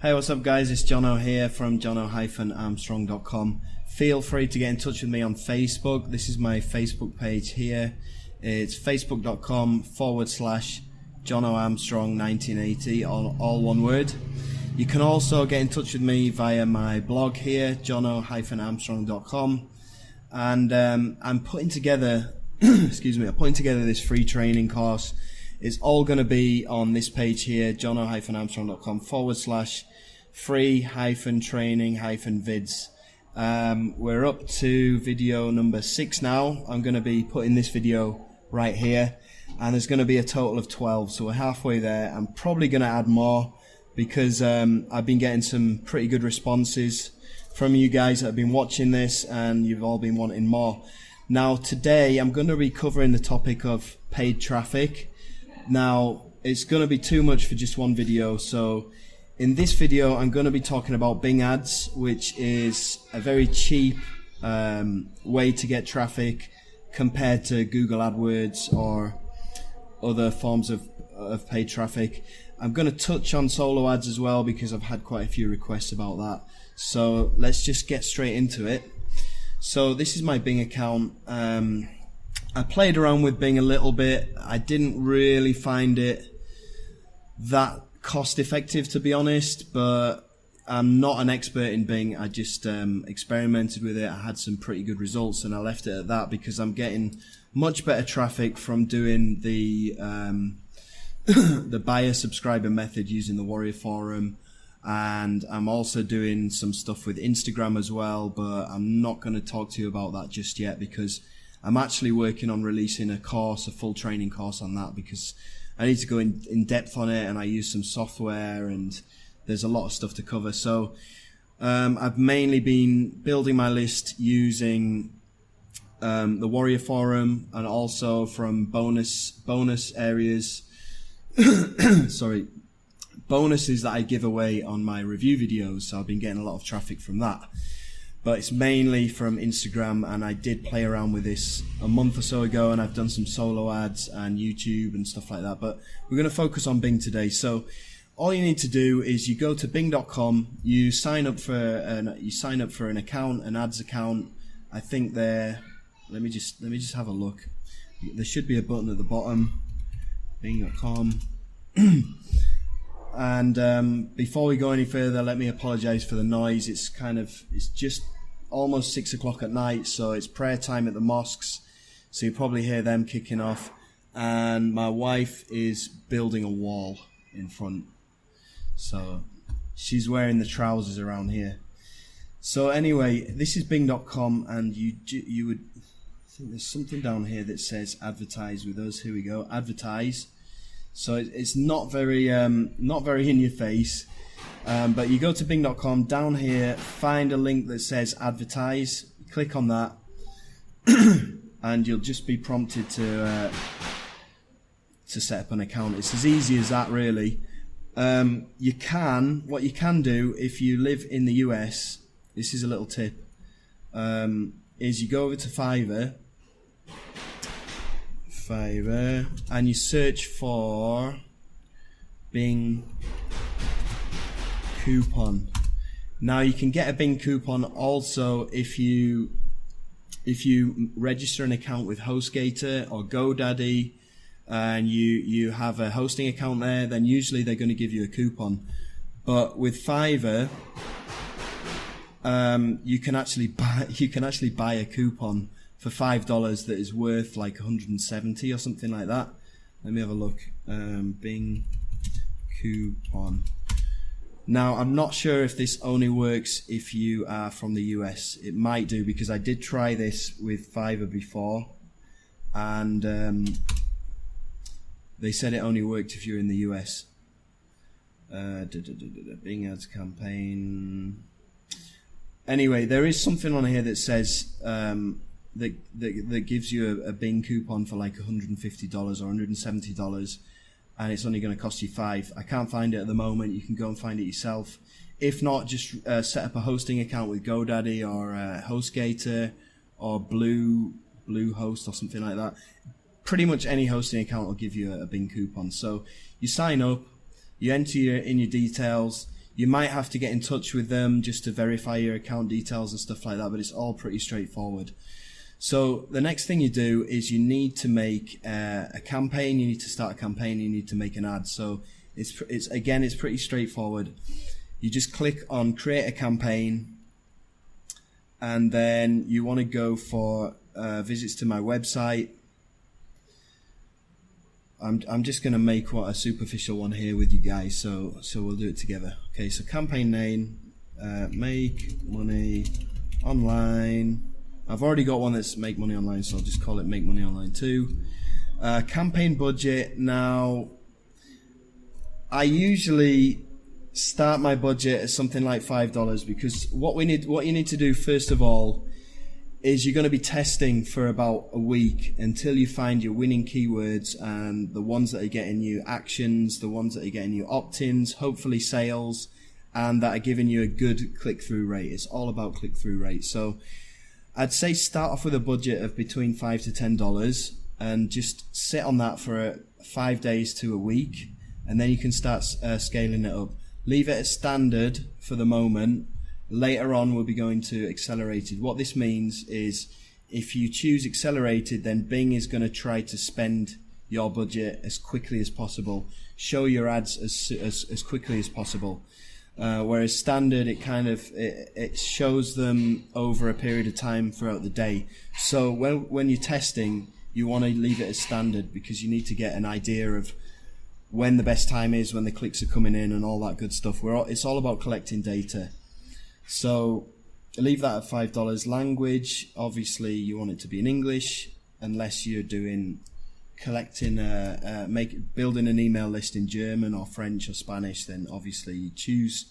Hey, what's up guys, it's Jono here from jono-armstrong.com. Feel free to get in touch with me on Facebook. This is my Facebook page here. It's facebook.com/JonoArmstrong1980, all one word. You can also get in touch with me via my blog here, jono-armstrong.com. And I'm putting together, I'm putting together this free training course. It's all going to be on this page here, jono-armstrong.com/free-training-vids. We're up to video number 6 now. I'm going to be putting this video right here, and there's going to be a total of 12, so we're halfway there. I'm probably going to add more because I've been getting some pretty good responses from you guys that have been watching this, and you've all been wanting more. Now today I'm going to be covering the topic of paid traffic. Now it's going to be too much for just one video, so in this video I'm going to be talking about Bing ads, which is a very cheap way to get traffic compared to Google AdWords or other forms of paid traffic. I'm going to touch on solo ads as well because I've had quite a few requests about that. So let's just get straight into it. So this is my Bing account. I played around with Bing a little bit. I didn't really find it that cost effective, to be honest, but I'm not an expert in Bing. I just experimented with it. I had some pretty good results and I left it at that because I'm getting much better traffic from doing the the buyer subscriber method using the Warrior Forum, and I'm also doing some stuff with Instagram as well, but I'm not going to talk to you about that just yet because I'm actually working on releasing a course, a full training course on that, because I need to go in depth on it, and I use some software and there's a lot of stuff to cover. So I've mainly been building my list using the Warrior Forum and also from bonus areas sorry, bonuses that I give away on my review videos. So I've been getting a lot of traffic from that, but it's mainly from Instagram, and I did play around with this a month or so ago, and I've done some solo ads and YouTube and stuff like that, but we're going to focus on Bing today. So all you need to do is you go to bing.com, you sign up for an account, an ads account. I think there, let me just have a look. There should be a button at the bottom, bing.com. And before we go any further, let me apologize for the noise. It's just almost 6 o'clock at night, so it's prayer time at the mosques, so you probably hear them kicking off, and my wife is building a wall in front, so she's wearing the trousers around here. So anyway, this is bing.com, and you would think there's something down here that says advertise with us. Here we go, advertise. So it's not very in your face, but you go to bing.com, down here find a link that says advertise, click on that and you'll just be prompted to set up an account. It's as easy as that, really. What you can do if you live in the US, this is a little tip, is you go over to Fiverr, and you search for Bing coupon. Now you can get a Bing coupon also if you register an account with HostGator or GoDaddy, and you have a hosting account there, then usually they're going to give you a coupon. But with Fiverr, you can actually buy a coupon for $5 that is worth like 170 or something like that. Let me have a look. Bing coupon. Now I'm not sure if this only works if you are from the US. It might do, because I did try this with Fiverr before, and they said it only worked if you're in the US. Bing ads campaign. Anyway, there is something on here that says that gives you a Bing coupon for like $150 or $170, and it's only going to cost you $5. I can't find it at the moment. You can go and find it yourself. If not, just set up a hosting account with GoDaddy or HostGator or Bluehost or something like that. Pretty much any hosting account will give you a Bing coupon. So you sign up, you enter in your details, You might have to get in touch with them just to verify your account details and stuff like that, but it's all pretty straightforward. So the next thing you do is you need to make a campaign. You need to start a campaign. You need to make an ad. So it's pretty straightforward. You just click on create a campaign, and then you want to go for visits to my website. I'm just going to make a superficial one here with you guys, so we'll do it together. Okay, so campaign name, make money online. I've already got one that's make money online, so I'll just call it make money online 2. Campaign budget. Now, I usually start my budget at something like $5, because what you need to do first of all is you're going to be testing for about a week until you find your winning keywords and the ones that are getting you actions, the ones that are getting you opt-ins, hopefully sales, and that are giving you a good click-through rate. It's all about click-through rate. So I'd say start off with a budget of between $5 to $10 and just sit on that for 5 days to a week, and then you can start scaling it up. Leave it at standard for the moment. Later on we'll be going to accelerated. What this means is if you choose accelerated, then Bing is going to try to spend your budget as quickly as possible, show your ads as quickly as possible. Whereas standard, it shows them over a period of time throughout the day. So when you're testing, you want to leave it as standard, because you need to get an idea of when the best time is, when the clicks are coming in and all that good stuff. It's all about collecting data. So leave that at $5. Language, obviously you want it to be in English, unless you're building an email list in German or French or Spanish. Then obviously you choose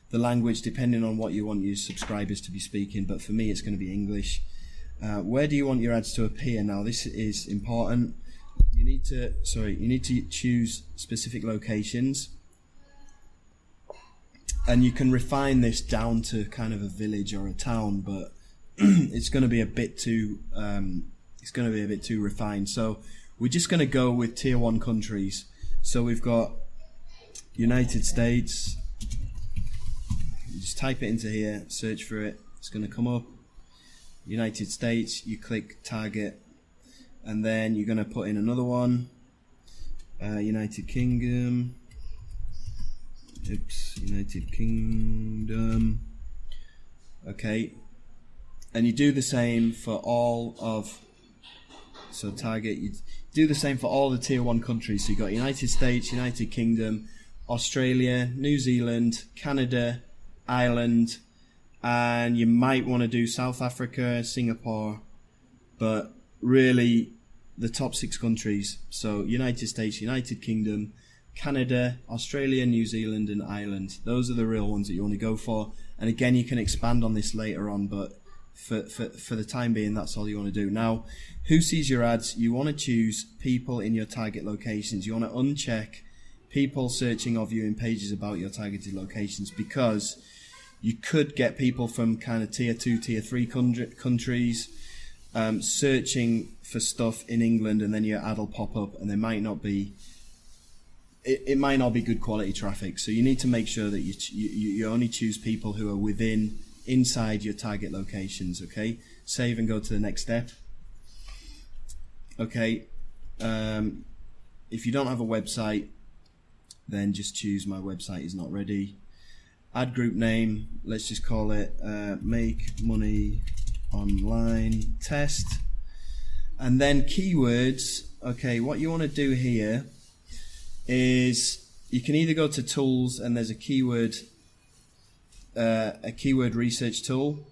the language depending on what you want your subscribers to be speaking, but for me it's going to be English. Where do you want your ads to appear? Now this is important. You need to choose specific locations, and you can refine this down to kind of a village or a town, but it's going to be a bit too refined. So we're just going to go with tier 1 countries. So we've got United States. You just type it into here, search for it. It's going to come up. United States. You click target, and then you're going to put in another one. United Kingdom. United Kingdom. Okay, and you do the same for all of. So target, you do the same for all the tier 1 countries. So you got United States, United Kingdom, Australia, New Zealand, Canada, Ireland, and you might want to do South Africa, Singapore, but really the top 6 countries. So United States, United Kingdom, Canada, Australia, New Zealand, and Ireland. Those are the real ones that you want to go for. And again, you can expand on this later on, but for the time being, that's all you want to do. Now, who sees your ads? You want to choose people in your target locations. You want to uncheck people searching or viewing pages about your targeted locations, because you could get people from kind of tier 2, tier 3 countries searching for stuff in England, and then your ad will pop up, and they might not be. It might not be good quality traffic. So you need to make sure that you only choose people who are inside your target locations. Okay, save and go to the next step. Okay, if you don't have a website, then just choose my website is not ready. Ad group name, let's just call it make money online test, and then keywords. Okay, what you want to do here is you can either go to tools, and there's a keyword research tool,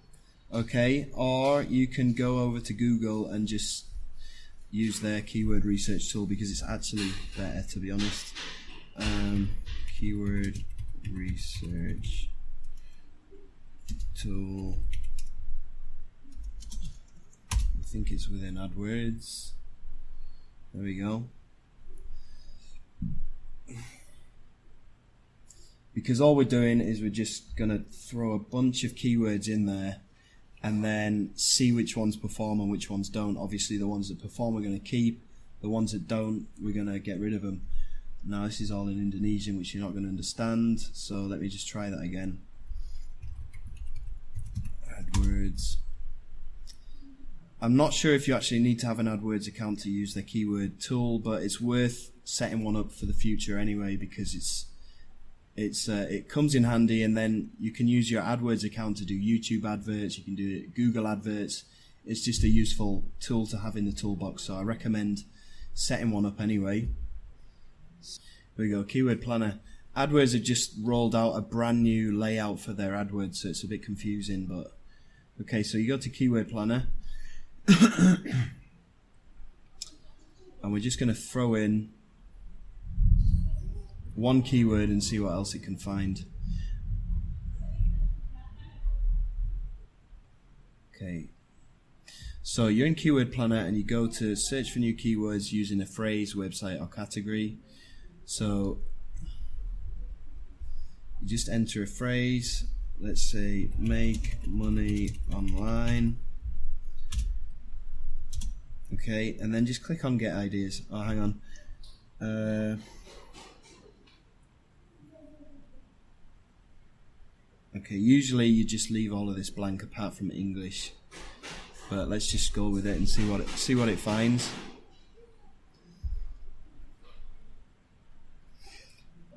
okay, or you can go over to Google and just use their keyword research tool, because it's actually better, to be honest. Keyword research tool, I think it's within AdWords. There we go. Because all we're doing is we're just going to throw a bunch of keywords in there and then see which ones perform and which ones don't. Obviously the ones that perform we're going to keep, the ones that don't we're going to get rid of them. Now this is all in Indonesian, which you're not going to understand, so let me just try that again. AdWords. I'm not sure if you actually need to have an AdWords account to use the keyword tool, but it's worth setting one up for the future anyway, because it comes in handy, and then you can use your AdWords account to do YouTube adverts, you can do Google adverts. It's just a useful tool to have in the toolbox, so I recommend setting one up anyway. Here we go, Keyword Planner. AdWords have just rolled out a brand new layout for their AdWords, so it's a bit confusing, but okay, so you go to Keyword Planner and we're just going to throw in one keyword and see what else it can find. Okay, so you're in Keyword Planner and you go to search for new keywords using a phrase, website or category. So you just enter a phrase, let's say make money online. Okay, and then just click on get ideas. Oh, hang on. Okay, usually you just leave all of this blank apart from English, but let's just go with it and see what it finds.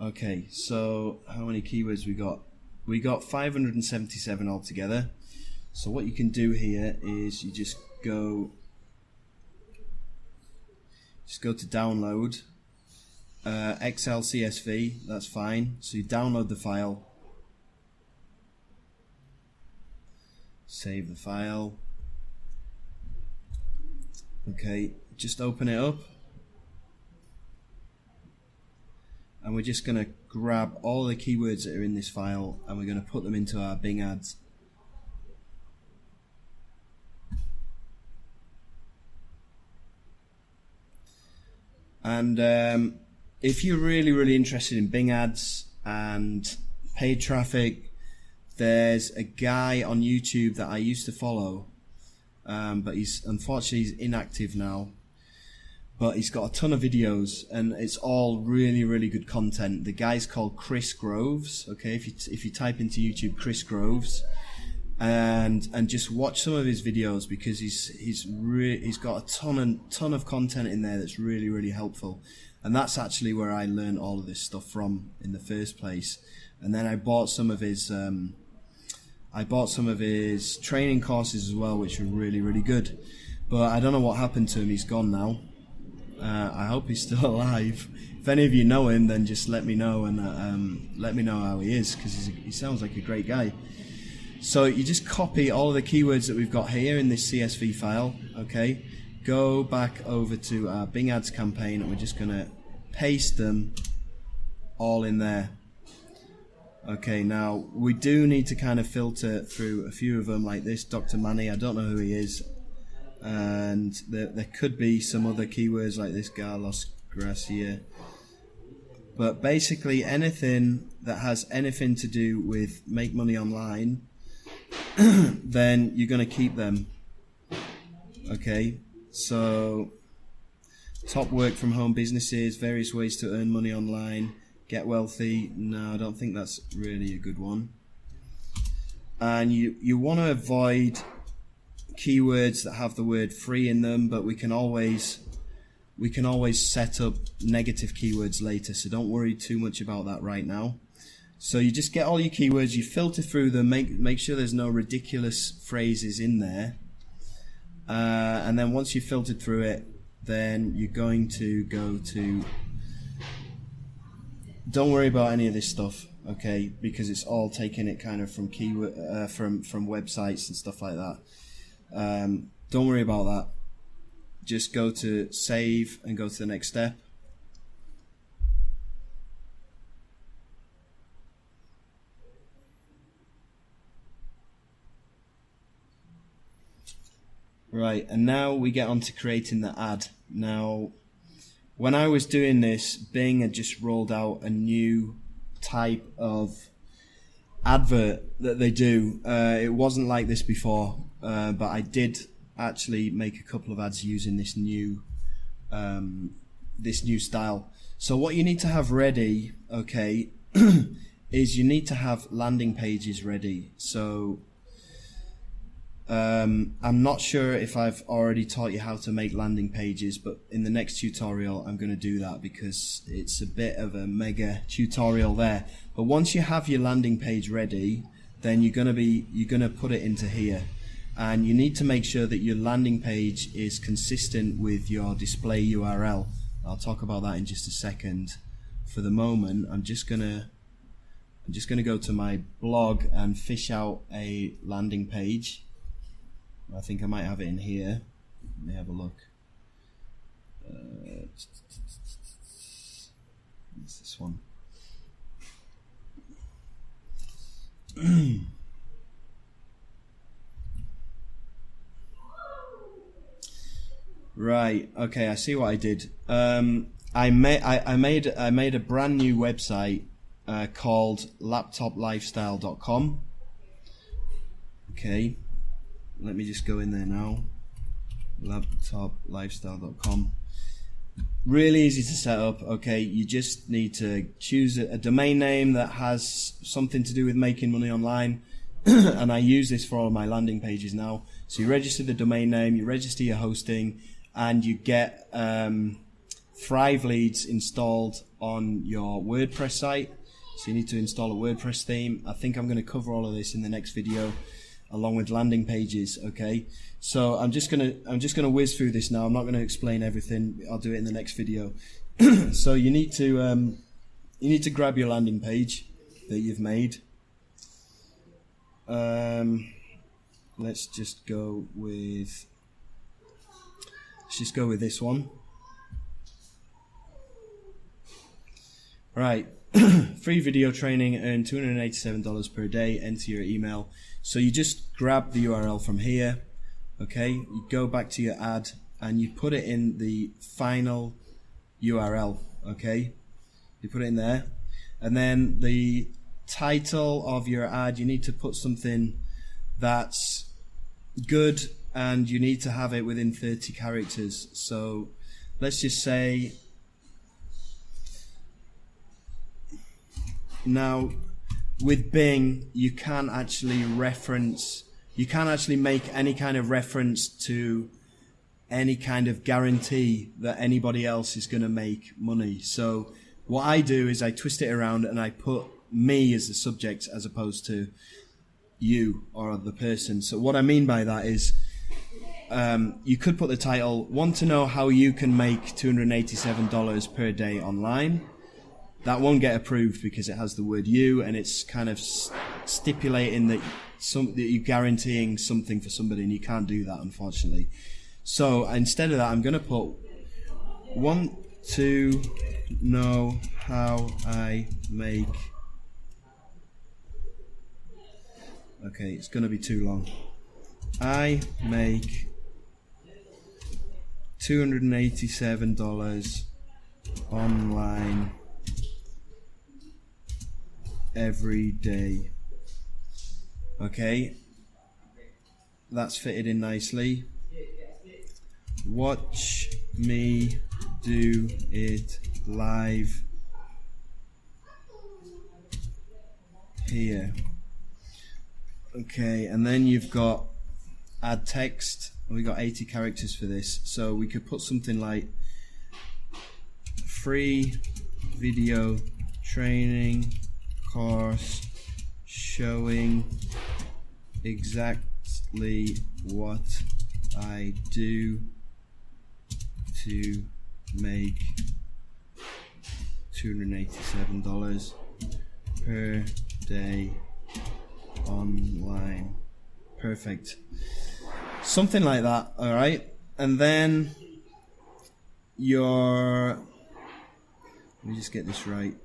Okay, so how many keywords we got? We got 577 altogether. So what you can do here is you just go to download, Excel CSV, that's fine. So you download the file, save the file. Okay, just open it up, and we're just going to grab all the keywords that are in this file and we're going to put them into our Bing ads. And if you're really interested in Bing ads and paid traffic, there's a guy on YouTube that I used to follow, but unfortunately he's inactive now, but he's got a ton of videos and it's all really good content. The guy's called Chris Groves. Okay, if you type into YouTube Chris Groves and just watch some of his videos, because he's got a ton of content in there that's really helpful, and that's actually where I learned all of this stuff from in the first place. And then I bought some of his training courses as well, which were really good, but I don't know what happened to him. He's gone now. I hope he's still alive. If any of you know him, then just let me know, and let me know how he is, because he sounds like a great guy. So you just copy all of the keywords that we've got here in this CSV file. Okay, go back over to our Bing Ads campaign and we're just going to paste them all in there. Okay, now we do need to kind of filter through a few of them, like this Dr. Manny. I don't know who he is, and there could be some other keywords like this Carlos Gracia, but basically anything that has anything to do with make money online, then you're going to keep them. Okay, so top work from home businesses, various ways to earn money online, get wealthy. No, I don't think that's really a good one. And you want to avoid keywords that have the word free in them, but we can always set up negative keywords later, so don't worry too much about that right now. So you just get all your keywords, you filter through them, make sure there's no ridiculous phrases in there, and then once you've filtered through it, then you're going to go to, don't worry about any of this stuff, okay, because it's all taking it kind of from keyword from websites and stuff like that. Don't worry about that. Just go to save and go to the next step. Right, and now we get on to creating the ad. Now, when I was doing this, Bing had just rolled out a new type of advert that they do. It wasn't like this before, but I did actually make a couple of ads using this new style. So what you need to have ready, okay, is you need to have landing pages ready. So I'm not sure if I've already taught you how to make landing pages, but in the next tutorial I'm going to do that because it's a bit of a mega tutorial there. But once you have your landing page ready, then you're going to put it into here, and you need to make sure that your landing page is consistent with your display URL. I'll talk about that in just a second. For the moment, I'm just gonna go to my blog and fish out a landing page. I think I might have it in here. Let me have a look. It's this one. Right. Okay. I see what I did. I made a brand new website called laptoplifestyle.com. Okay. Let me just go in there now. Laptoplifestyle.com. Really easy to set up. Okay, you just need to choose a domain name that has something to do with making money online. And I use this for all of my landing pages now. So you register the domain name, you register your hosting, and you get Thrive leads installed on your WordPress site. So you need to install a WordPress theme. I think I'm going to cover all of this in the next video, along with landing pages. Okay, so I'm just gonna whiz through this now. I'm not going to explain everything. I'll do it in the next video. So you need to grab your landing page that you've made. Let's just go with this one. Right. Free video training, earn $287 per day, enter your email. So you just grab the URL from here, okay, you go back to your ad and you put it in the final URL, okay, you put it in there, and then the title of your ad, you need to put something that's good and you need to have it within 30 characters. So let's just say, now with Bing you can't actually make any kind of reference to any kind of guarantee that anybody else is going to make money. So what I do is I twist it around and I put me as the subject as opposed to you or the person. So what I mean by that is you could put the title, want to know how you can make $287 per day online. That won't get approved because it has the word you, and it's kind of stipulating that you're guaranteeing something for somebody, and you can't do that, unfortunately. So instead of that, I'm going to put, want to know how I make... Okay, it's going to be too long. I make $287 online every day. Okay, that's fitted in nicely. Watch me do it live here. Okay, and then you've got add text, and we got 80 characters for this, so we could put something like free video training course showing exactly what I do to make $287 per day online. Perfect. Something like that, alright? And then let me just get this right.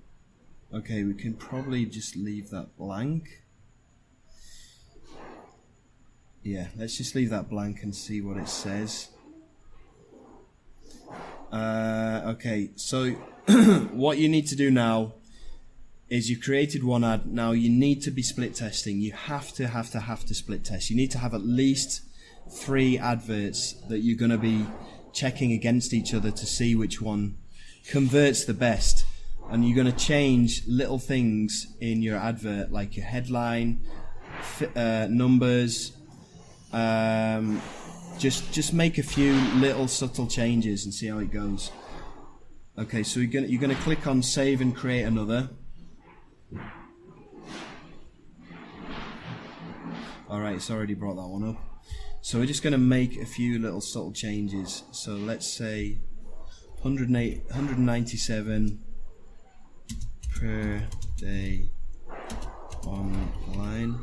Okay, we can probably just leave that blank. Yeah, let's just leave that blank and see what it says. Okay, so what you need to do now is you created one ad. Now you need to be split testing. You have to split test. You need to have at least 3 adverts that you're going to be checking against each other to see which one converts the best. And you're going to change little things in your advert, like your headline, numbers. Just make a few little subtle changes and see how it goes. Okay, so you're gonna click on save and create another. Alright, it's already brought that one up. So we're just gonna make a few little subtle changes. So let's say 197 per day online.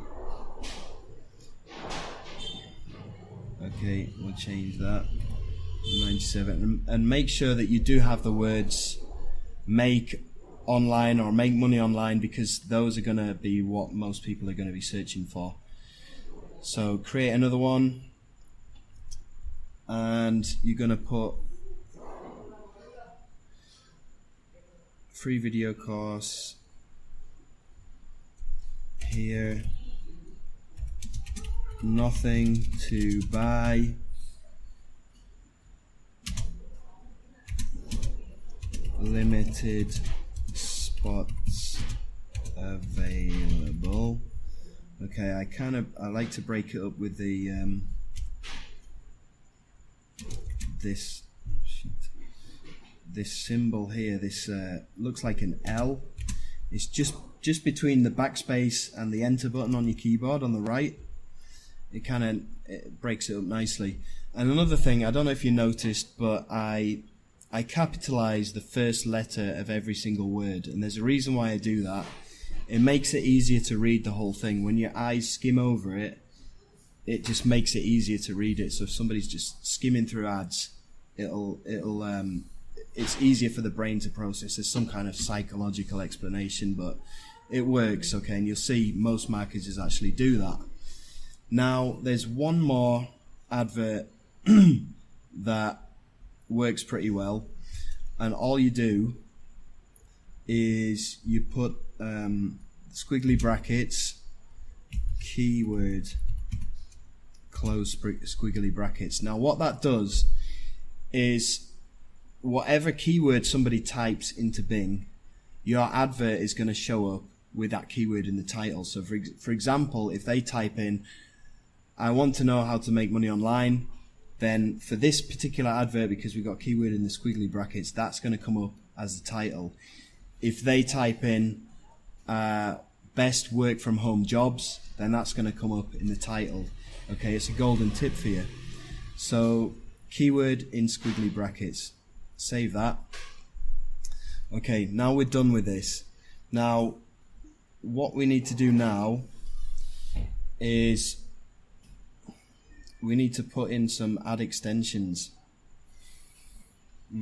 Okay, we'll change that 97 and make sure that you do have the words make online or make money online, because those are going to be what most people are going to be searching for. So create another one, and you're going to put free video course here, nothing to buy, limited spots available. Okay, I like to break it up with the this symbol here. This looks like an L. It's just between the backspace and the enter button on your keyboard on the right. It breaks it up nicely. And another thing, I don't know if you noticed, but I capitalize the first letter of every single word, and there's a reason why I do that. It makes it easier to read the whole thing. When your eyes skim over it, it just makes it easier to read it. So if somebody's just skimming through ads, it's easier for the brain to process. There's some kind of psychological explanation, but it works, okay? And you'll see most marketers actually do that. Now, there's one more advert that works pretty well, and all you do is you put squiggly brackets, keyword, close squiggly brackets. Now what that does is whatever keyword somebody types into Bing, your advert is going to show up with that keyword in the title. So for example, if they type in, I want to know how to make money online, then for this particular advert, because we've got keyword in the squiggly brackets, that's going to come up as the title. If they type in best work from home jobs, then that's going to come up in the title. Okay, it's a golden tip for you. So keyword in squiggly brackets. Save that. Okay, now we're done with this. Now what we need to do now is we need to put in some ad extensions. I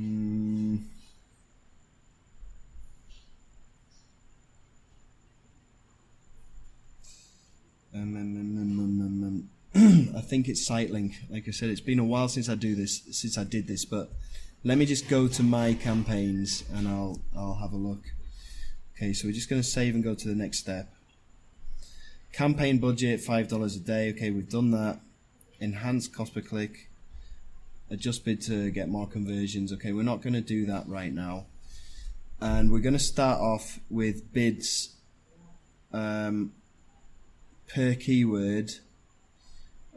think it's Sitelink. Like I said, it's been a while since I did this, but let me just go to my campaigns and I'll have a look. Okay, so we're just going to save and go to the next step. Campaign budget $5 a day. Okay, we've done that. Enhance cost per click. Adjust bid to get more conversions. Okay, we're not going to do that right now. And we're going to start off with bids per keyword.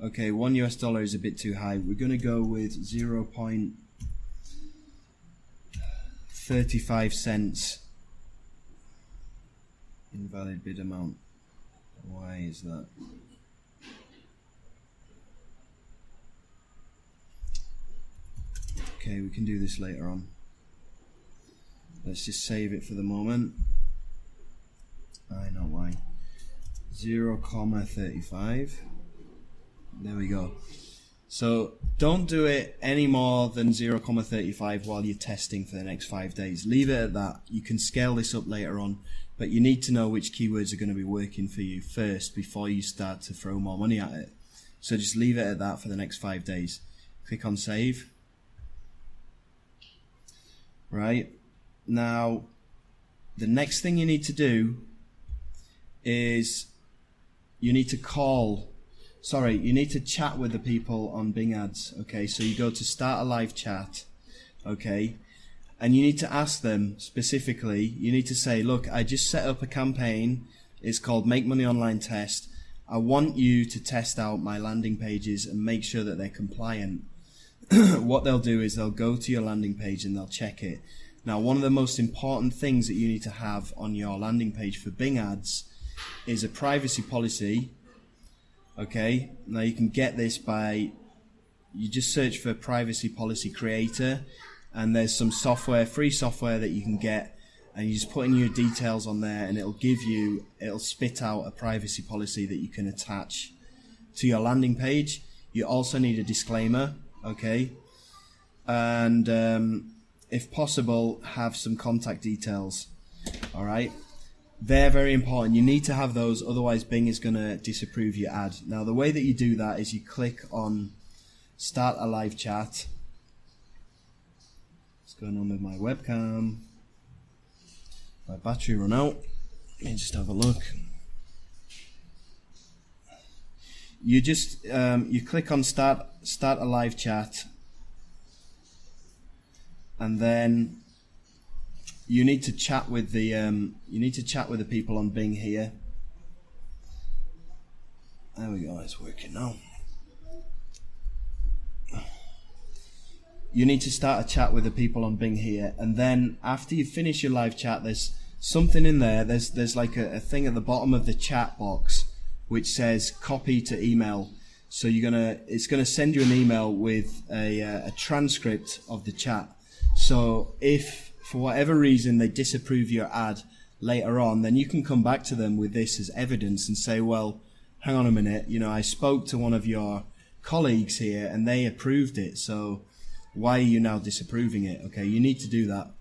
Okay, $1 is a bit too high. We're going to go with 0.35 cents. Invalid bid amount. Why is that? Okay, we can do this later on. Let's just save it for the moment. I know why. 0.35. There we go. So don't do it any more than 0.35 while you're testing for the next 5 days. Leave it at that. You can scale this up later on, but you need to know which keywords are going to be working for you first before you start to throw more money at it. So just leave it at that for the next 5 days. Click on save. Right, now the next thing you need to do is you need to chat with the people on Bing Ads. Okay, so you go to start a live chat, okay, and you need to ask them specifically, you need to say, look, I just set up a campaign, it's called Make Money Online Test. I want you to test out my landing pages and make sure that they're compliant. What they'll do is they'll go to your landing page and they'll check it. Now, one of the most important things that you need to have on your landing page for Bing ads is a privacy policy. Okay, now you can get this by, you just search for Privacy Policy Creator, and there's some software, free software that you can get, and you just put in your details on there and it'll spit out a privacy policy that you can attach to your landing page. You also need a disclaimer, okay, and if possible, have some contact details. Alright, they're very important. You need to have those, otherwise Bing is going to disapprove your ad. Now, the way that you do that is you click on Start a Live Chat. What's going on with my webcam? My battery run out. Let me just have a look. You just you click on start a live chat, and then you need to chat with the people on Bing here. There we go. It's working now. You need to start a chat with the people on Bing here, and then after you finish your live chat, there's something in there. There's like a thing at the bottom of the chat box which says copy to email. So it's gonna send you an email with a transcript of the chat. So if for whatever reason they disapprove your ad later on, then you can come back to them with this as evidence and say, well, hang on a minute, I spoke to one of your colleagues here and they approved it, so why are you now disapproving it? Okay, you need to do that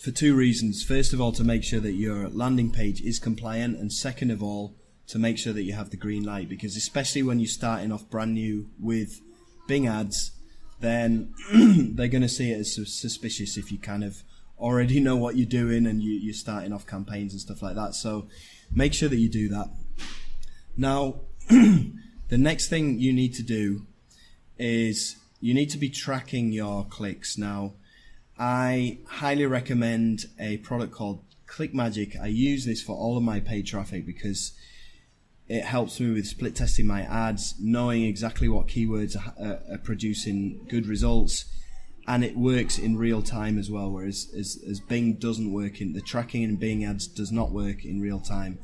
for two reasons. First of all, to make sure that your landing page is compliant, and second of all, to make sure that you have the green light, because especially when you're starting off brand new with Bing ads, then they're going to see it as suspicious if you kind of already know what you're doing and you're starting off campaigns and stuff like that. So make sure that you do that. Now, the next thing you need to do is you need to be tracking your clicks. Now, I highly recommend a product called ClickMagic. I use this for all of my paid traffic because it helps me with split testing my ads, knowing exactly what keywords are producing good results, and it works in real time as well, whereas as Bing doesn't work in the tracking, in Bing ads does not work in real time.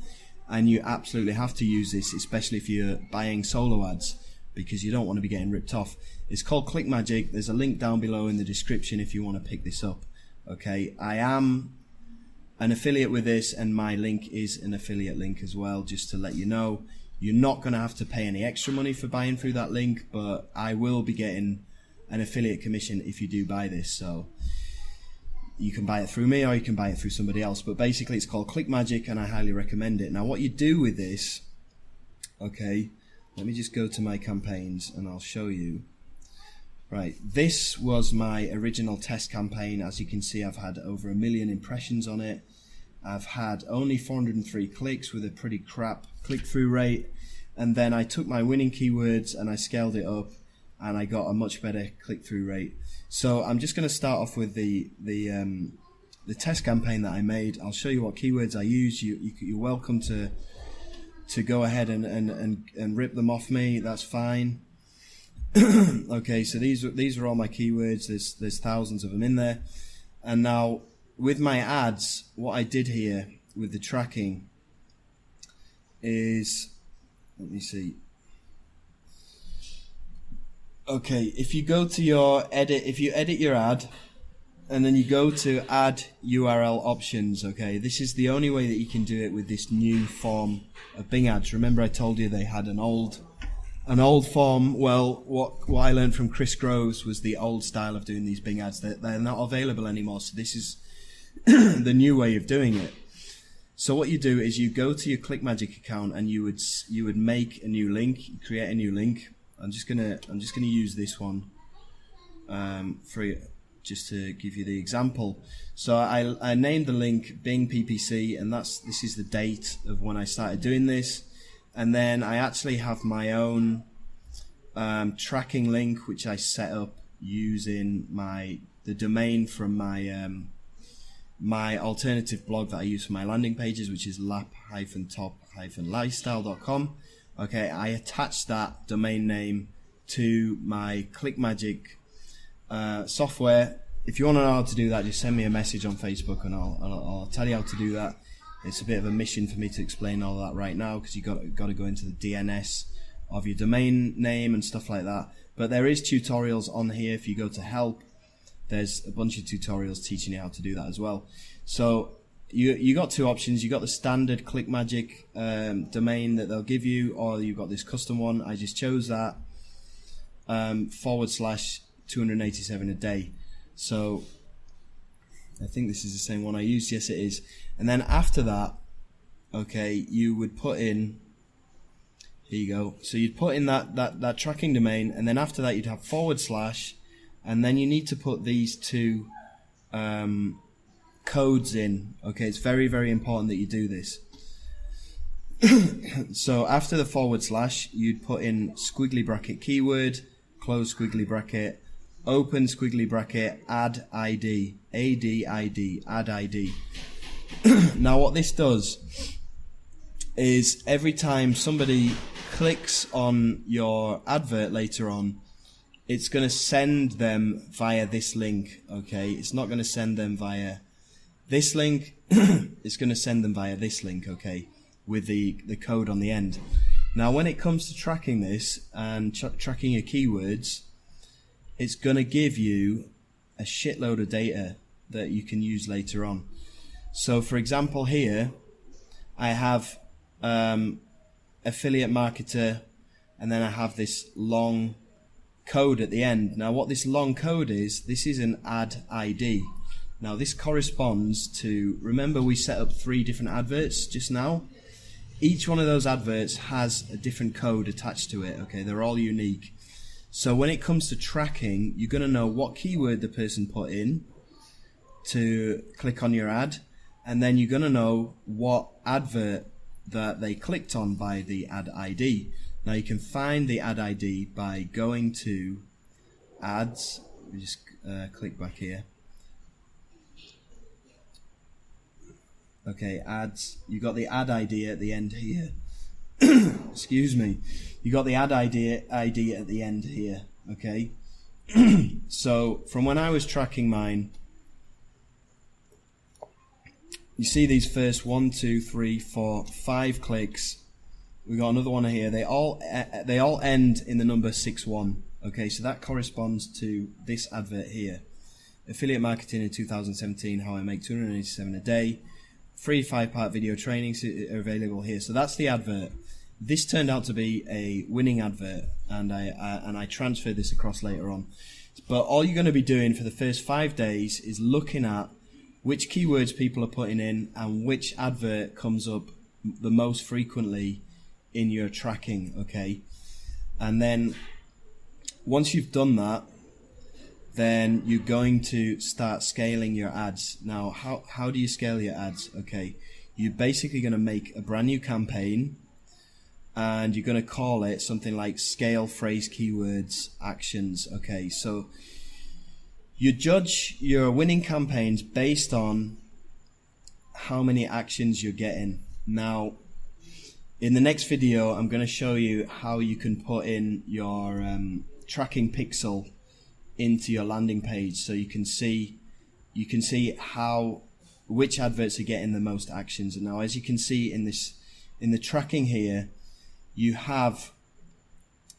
And you absolutely have to use this, especially if you're buying solo ads, because you don't want to be getting ripped off. It's called ClickMagic. There's a link down below in the description if you want to pick this up. Okay, I am an affiliate with this, and my link is an affiliate link as well, just to let you know. You're not going to have to pay any extra money for buying through that link, but I will be getting an affiliate commission if you do buy this. So you can buy it through me or you can buy it through somebody else, but basically it's called ClickMagic and I highly recommend it. Now, what you do with this, okay, let me just go to my campaigns and I'll show you. Right, this was my original test campaign. As you can see, I've had over 1 million impressions on it. I've had only 403 clicks with a pretty crap click-through rate, and then I took my winning keywords and I scaled it up and I got a much better click-through rate. So I'm just going to start off with the test campaign that I made. I'll show you what keywords I use. You're welcome to go ahead and rip them off me. That's fine. Okay, so these are all my keywords. There's thousands of them in there. And now with my ads, what I did here with the tracking is, let me see. Okay, if you go to your edit, if you edit your ad and then you go to add URL options, okay, this is the only way that you can do it with this new form of Bing ads. Remember I told you they had an old form. Well, what I learned from Chris Groves was the old style of doing these Bing ads. They're not available anymore, so this is the new way of doing it. So what you do is you go to your ClickMagic account and you would make a new link, create a new link. I'm just gonna use this one just to give you the example. So I named the link Bing PPC, and this is the date of when I started doing this. And then I actually have my own tracking link, which I set up using my the domain from my my alternative blog that I use for my landing pages, which is lap-top-lifestyle.com. Okay, I attached that domain name to my clickmagic software. If you want to know how to do that, just send me a message on Facebook and I'll tell you how to do that. It's a bit of a mission for me to explain all that right now, because you've got to go into the DNS of your domain name and stuff like that. But there is tutorials on here. If you go to help, there's a bunch of tutorials teaching you how to do that as well. So you got two options. You got the standard clickmagic domain that they'll give you, or you've got this custom one. I just chose that /287 a day. So I think this is the same one I used. Yes, it is. And then after that, okay, you would put in, here you go. So you'd put in that tracking domain, and then after that you'd have /, and then you need to put these two codes in. Okay, it's very, very important that you do this. So after the /, you'd put in squiggly bracket keyword, close squiggly bracket, open squiggly bracket, add ID, ADID, add ID. Now what this does is every time somebody clicks on your advert later on, it's going to send them via this link. Okay, it's not going to send them via this link. It's going to send them via this link. Okay, with the code on the end. Now when it comes to tracking this and tracking your keywords, it's going to give you a shitload of data that you can use later on. So for example here I have affiliate marketer, and then I have this long code at the end. Now what this long code is, this is an ad ID. Now this corresponds to, remember we set up 3 different adverts just now? Each one of those adverts has a different code attached to it. Okay, they're all unique. So when it comes to tracking, you're going to know what keyword the person put in to click on your ad, and then you're going to know what advert that they clicked on by the ad ID. Now you can find the ad ID by going to ads. Let me just click back here. Okay, ads. You got the ad ID at the end here. Excuse me. You got the ad ID at the end here. Okay. So from when I was tracking mine, you see these first 1, 2, 3, 4, 5 clicks. We got another one here. They all end in the number 61. Okay, so that corresponds to this advert here. Affiliate marketing in 2017, how I make 287 a day. Free 5-part video trainings are available here. So that's the advert. This turned out to be a winning advert, and I transferred this across later on. But all you're going to be doing for the first 5 days is looking at which keywords people are putting in and which advert comes up the most frequently in your tracking. Okay, and then once you've done that, then you're going to start scaling your ads. Now how do you scale your ads? Okay, you're basically going to make a brand new campaign, and you're going to call it something like scale phrase keywords actions. Okay, so you judge your winning campaigns based on how many actions you're getting. Now in the next video I'm going to show you how you can put in your tracking pixel into your landing page, so you can see how which adverts are getting the most actions. And now as you can see in the tracking here, you have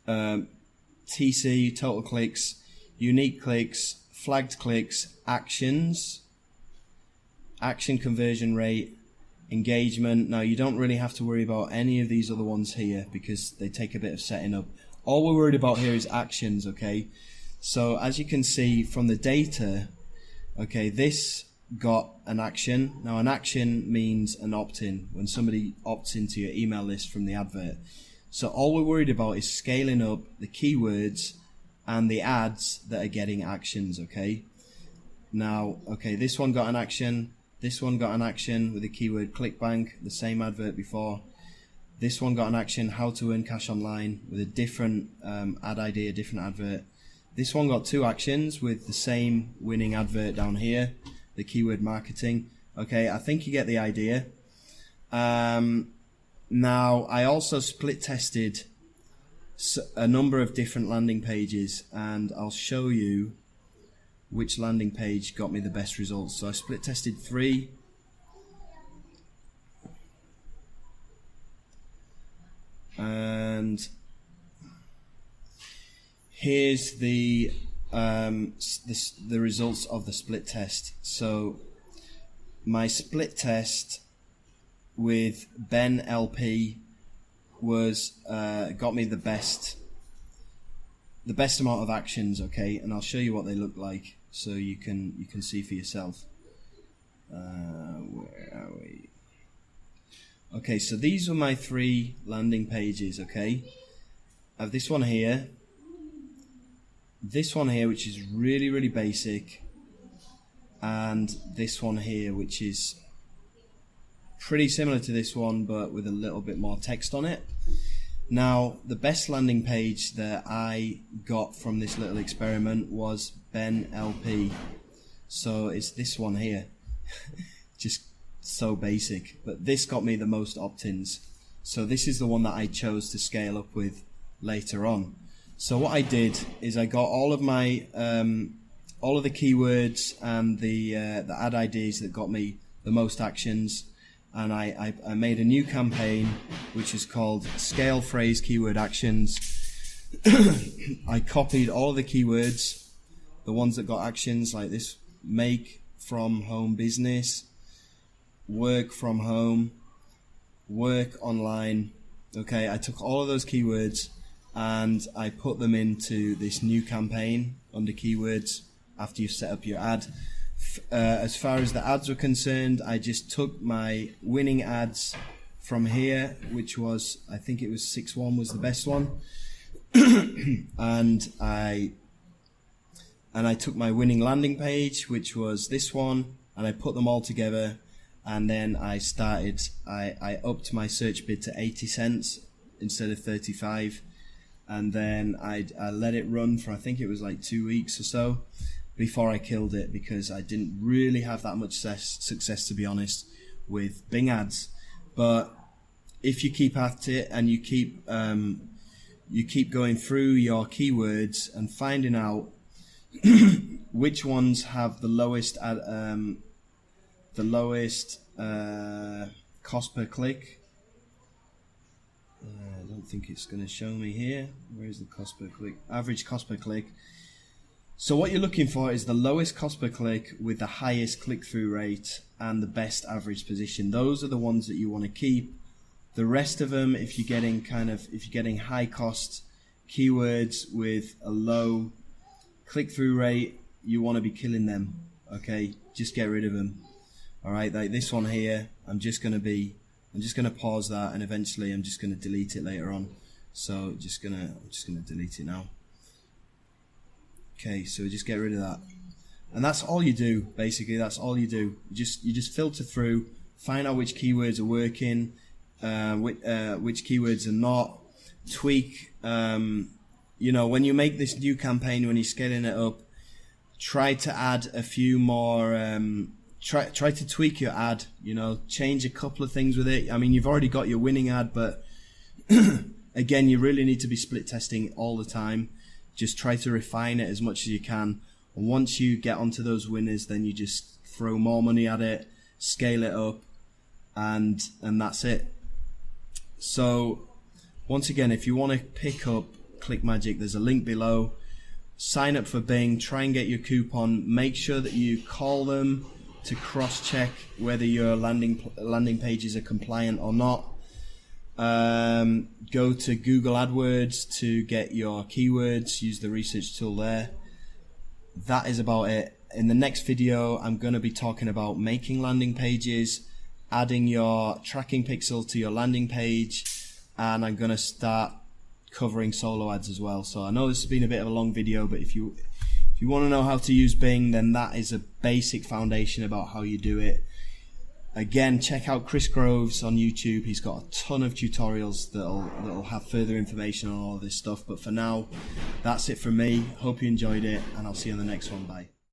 TC, total clicks, unique clicks, flagged clicks, actions, action conversion rate, engagement. Now you don't really have to worry about any of these other ones here because they take a bit of setting up. All we're worried about here is actions. Okay, so as you can see from the data, okay, this got an action. Now an action means an opt-in, when somebody opts into your email list from the advert. So all we're worried about is scaling up the keywords and the ads that are getting actions. Okay, now okay, this one got an action, this one got an action with the keyword ClickBank, the same advert before. This one got an action, how to earn cash online, with a different ad ID, a different advert. This one got 2 actions with the same winning advert down here, the keyword marketing. Okay, I think you get the idea. Now, I also split tested a number of different landing pages, and I'll show you which landing page got me the best results. So I split tested 3. And here's the results of the split test. So my split test with Ben LP was got me the best amount of actions. Okay, and I'll show you what they look like so you can see for yourself. Where are we? Okay, so these were my 3 landing pages. Okay, I have this one here, which is really basic, and this one here, which is pretty similar to this one but with a little bit more text on it. Now, the best landing page that I got from this little experiment was Ben LP. So it's this one here. Just so basic, but this got me the most opt-ins. So this is the one that I chose to scale up with later on. So what I did is I got all of my all of the keywords and the ad IDs that got me the most actions, and I made a new campaign which is called Scale Phrase Keyword Actions. I copied all of the keywords, the ones that got actions, like this: make from home business, work from home, work online. Okay, I took all of those keywords and I put them into this new campaign under keywords after you've set up your ad. As far as the ads were concerned, I just took my winning ads from here, which was, I think it was 6-1 was the best one. and I took my winning landing page, which was this one, and I put them all together. And then I upped my search bid to 80 cents instead of 35. And then I let it run for, I think it was like 2 weeks or so before I killed it, because I didn't really have that much success, to be honest, with Bing ads. But if you keep at it and you keep going through your keywords and finding out which ones have the lowest cost per click. I don't think it's going to show me here. Where is the cost per click? Average cost per click. So what you're looking for is the lowest cost per click with the highest click-through rate and the best average position. Those are the ones that you want to keep. The rest of them, if you're getting high cost keywords with a low click-through rate, you want to be killing them. Okay, just get rid of them. All right, like this one here, I'm just gonna pause that, and eventually I'm just gonna delete it later on. So I'm just gonna delete it now. Okay, so just get rid of that, and that's all you do. Basically, that's all you do. You just filter through, find out which keywords are working, which keywords are not. Tweak. You know, when you make this new campaign, when you're scaling it up, try to add a few more. Try to tweak your ad. You know, change a couple of things with it. I mean, you've already got your winning ad, but again, you really need to be split testing all the time. Just try to refine it as much as you can. And once you get onto those winners, then you just throw more money at it, scale it up, and that's it. So once again, if you want to pick up ClickMagic, there's a link below. Sign up for Bing, try and get your coupon. Make sure that you call them to cross-check whether your landing pages are compliant or not. Go to Google AdWords to get your keywords. Use the research tool there. That is about it. In the next video, I'm going to be talking about making landing pages, adding your tracking pixel to your landing page, and I'm going to start covering solo ads as well. So I know this has been a bit of a long video, but if you want to know how to use Bing, then that is a basic foundation about how you do it. again, check out Chris Groves on YouTube. He's got a ton of tutorials that'll have further information on all of this stuff. But for now, that's it from me. Hope you enjoyed it, and I'll see you on the next one. Bye.